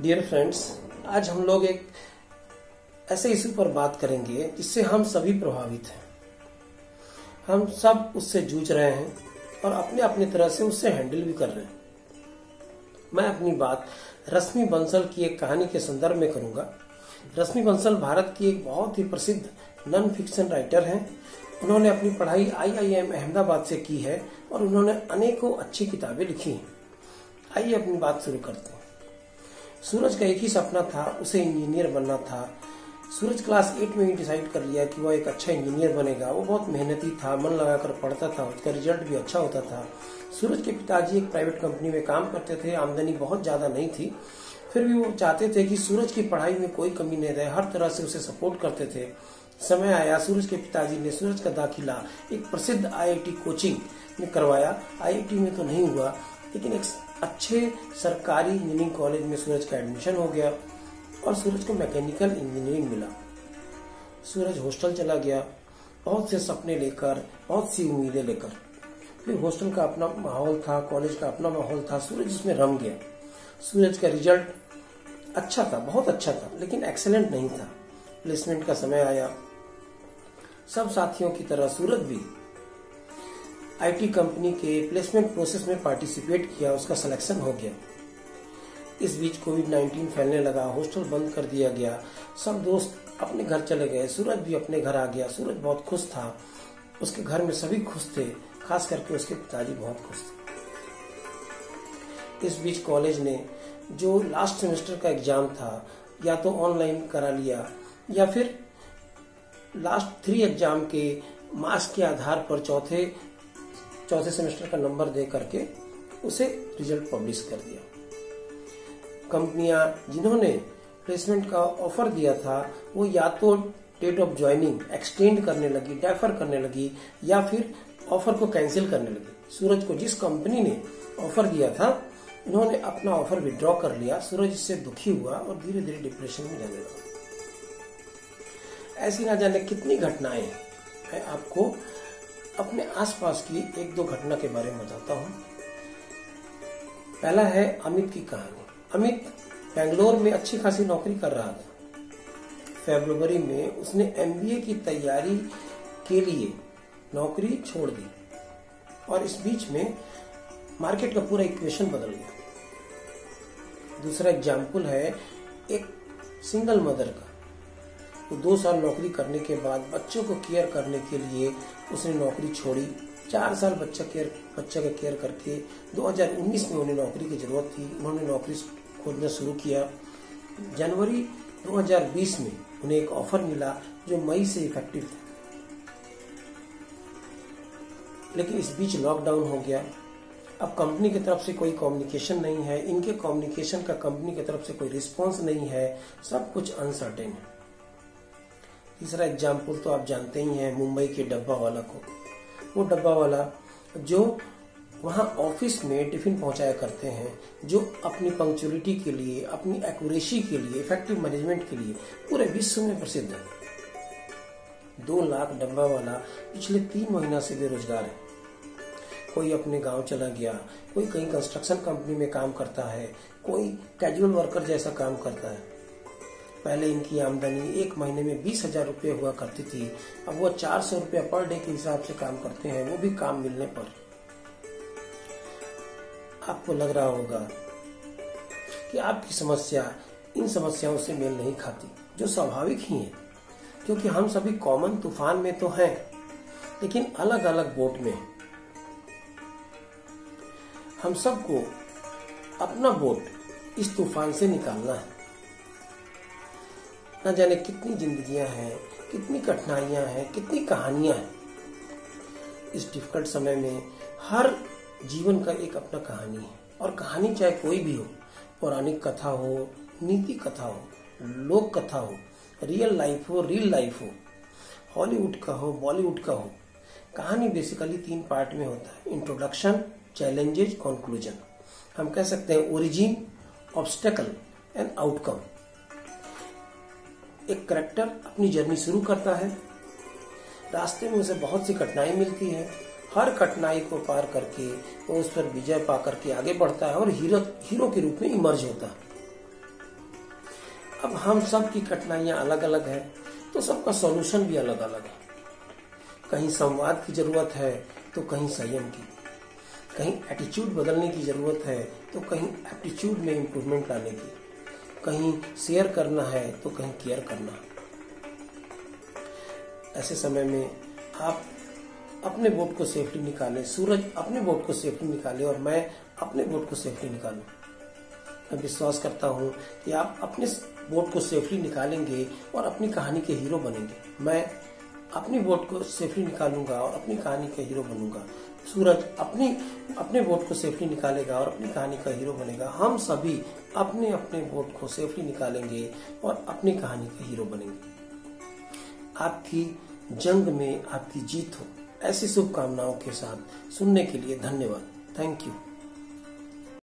Dear friends, आज हम लोग एक ऐसे इशू पर बात करेंगे जिससे हम सभी प्रभावित हैं। हम सब उससे जूझ रहे हैं और अपने अपने तरह से उससे हैंडल भी कर रहे हैं। मैं अपनी बात रश्मि बंसल की एक कहानी के संदर्भ में करूंगा। रश्मि बंसल भारत की एक बहुत ही प्रसिद्ध नॉन फिक्शन राइटर हैं। उन्होंने अपनी पढ़ाई IIM अहमदाबाद से की है और उन्होंने अनेकों अच्छी किताबें लिखी हैं। आइए अपनी बात शुरू करते हैं। सूरज का एक ही सपना था, उसे इंजीनियर बनना था। सूरज क्लास 8 में ही डिसाइड कर लिया कि वह एक अच्छा इंजीनियर बनेगा। वो बहुत मेहनती था, मन लगाकर पढ़ता था, उसका रिजल्ट भी अच्छा होता था। सूरज के पिताजी एक प्राइवेट कंपनी में काम करते थे, आमदनी बहुत ज्यादा नहीं थी, फिर भी वो चाहते थे कि सूरज की पढ़ाई में कोई कमी नहीं रहे, हर तरह से उसे सपोर्ट करते थे। समय आया, सूरज के पिताजी ने सूरज का दाखिला एक प्रसिद्ध IIT कोचिंग में करवाया। IIT में तो नहीं हुआ, लेकिन एक अच्छे सरकारी इंजीनियरिंग कॉलेज में सूरज का एडमिशन हो गया और सूरज को मैकेनिकल इंजीनियरिंग मिला। सूरज हॉस्टल चला गया, बहुत से सपने लेकर, बहुत सी उम्मीदें लेकर। फिर हॉस्टल का अपना माहौल था, कॉलेज का अपना माहौल था, सूरज उसमें रम गया। सूरज का रिजल्ट अच्छा था, बहुत अच्छा था, लेकिन एक्सेलेंट नहीं था। प्लेसमेंट का समय आया, सब साथियों की तरह सूरज भी IT कंपनी के प्लेसमेंट प्रोसेस में पार्टिसिपेट किया, उसका सिलेक्शन हो गया। इस बीच कोविड-19 फैलने लगा, हॉस्टल बंद कर दिया गया, सब दोस्त अपने घर चले गए, सूरज भी अपने घर आ गया। सूरज बहुत खुश था, उसके घर में सभी खुश थे, खास करके उसके पिताजी बहुत खुश थे। इस बीच कॉलेज ने जो लास्ट सेमेस्टर का एग्जाम था, या तो ऑनलाइन करा लिया या फिर लास्ट 3 एग्जाम के मार्क्स के आधार पर चौथे सेमेस्टर का नंबर दे करके उसे रिजल्ट पब्लिश कर दिया। कंपनियां जिन्होंने प्लेसमेंट का ऑफर दिया था, वो या तो डेट ऑफ ज्वाइनिंग एक्सटेंड करने लगी, डेफर करने लगी, या फिर ऑफर को कैंसिल करने लगी। सूरज को जिस कंपनी ने ऑफर दिया था, इन्होंने अपना ऑफर विड्रॉ कर लिया। सूरज इससे दुखी हुआ और धीरे धीरे डिप्रेशन में जाने लगा। ऐसी ना जाने कितनी घटनाएं मैं आपको अपने आसपास की 1-2 घटना के बारे में बताता हूं। पहला है अमित की कहानी। अमित बेंगलोर में अच्छी खासी नौकरी कर रहा था। फरवरी में उसने MBA की तैयारी के लिए नौकरी छोड़ दी और इस बीच में मार्केट का पूरा इक्वेशन बदल गया। दूसरा एग्जाम्पल है एक सिंगल मदर का। तो 2 साल नौकरी करने के बाद बच्चों को केयर करने के लिए उसने नौकरी छोड़ी। 4 साल बच्चा का केयर करके 2019 में उन्हें नौकरी की जरूरत थी, उन्होंने नौकरी खोजना शुरू किया। जनवरी 2020 में उन्हें एक ऑफर मिला जो मई से इफेक्टिव था, लेकिन इस बीच लॉकडाउन हो गया। अब कंपनी की तरफ से कोई कम्युनिकेशन नहीं है, इनके कम्युनिकेशन का कंपनी की तरफ से कोई रिस्पॉन्स नहीं है, सब कुछ अनसर्टेन है। तीसरा एग्जाम्पल तो आप जानते ही हैं, मुंबई के डब्बा वाला को। वो डब्बा वाला जो वहां ऑफिस में टिफिन पहुंचाया करते हैं, जो अपनी पंक्चुअलिटी के लिए, अपनी एक्यूरेसी के लिए, इफेक्टिव मैनेजमेंट के लिए पूरे विश्व में प्रसिद्ध है। 2 लाख डब्बा वाला पिछले 3 महीना से बेरोजगार है। कोई अपने गांव चला गया, कोई कहीं कंस्ट्रक्शन कंपनी में काम करता है, कोई कैजुअल वर्कर जैसा काम करता है। पहले इनकी आमदनी 1 महीने में 20,000 रुपये हुआ करती थी, अब वो 400 रुपये पर डे के हिसाब से काम करते हैं, वो भी काम मिलने पर। आपको लग रहा होगा कि आपकी समस्या इन समस्याओं से मेल नहीं खाती, जो स्वाभाविक ही है, क्योंकि हम सभी कॉमन तूफान में तो हैं, लेकिन अलग अलग बोट में। हम सबको अपना बोट इस तूफान से निकालना है। न जाने कितनी जिंदगियां हैं, कितनी कठिनाइयां हैं, कितनी कहानियां हैं। इस डिफिकल्ट समय में हर जीवन का एक अपना कहानी है, और कहानी चाहे कोई भी हो, पौराणिक कथा हो, नीति कथा हो, लोक कथा हो, रियल लाइफ हो, रील लाइफ हो, हॉलीवुड का हो, बॉलीवुड का हो। कहानी बेसिकली 3 पार्ट में होता है: इंट्रोडक्शन, चैलेंजेस, कंक्लूजन। हम कह सकते हैं ओरिजिन, ऑब्स्टेकल एंड आउटकम। एक कैरेक्टर अपनी जर्नी शुरू करता है, रास्ते में उसे बहुत सी कठिनाई मिलती है, हर कठिनाई को पार करके वो उस पर विजय पा करके आगे बढ़ता है और हीरो के रूप में इमर्ज होता है। अब हम सब की कठिनाइयां अलग अलग है, तो सबका सॉल्यूशन भी अलग अलग है। कहीं संवाद की जरूरत है तो कहीं संयम की, कहीं एटीट्यूड बदलने की जरूरत है तो कहीं एप्टीट्यूड में इम्प्रूवमेंट लाने की, कहीं शेयर करना है तो कहीं केयर करना। ऐसे समय में आप अपने बोट को सेफली निकालें, सूरज अपने बोट को सेफली निकाले और मैं अपने बोट को सेफली निकालूं। मैं विश्वास करता हूं कि आप अपने बोट को सेफली निकालेंगे और अपनी कहानी के हीरो बनेंगे। मैं अपनी बोट को सेफली निकालूंगा और अपनी कहानी का हीरो बनूंगा। सूरज अपने बोट को सेफली निकालेगा और अपनी कहानी का हीरो बनेगा। हम सभी अपने अपने बोट को सेफली निकालेंगे और अपनी कहानी का हीरो बनेंगे। आपकी जंग में आपकी जीत हो, ऐसी शुभकामनाओं के साथ सुनने के लिए धन्यवाद। Thank you.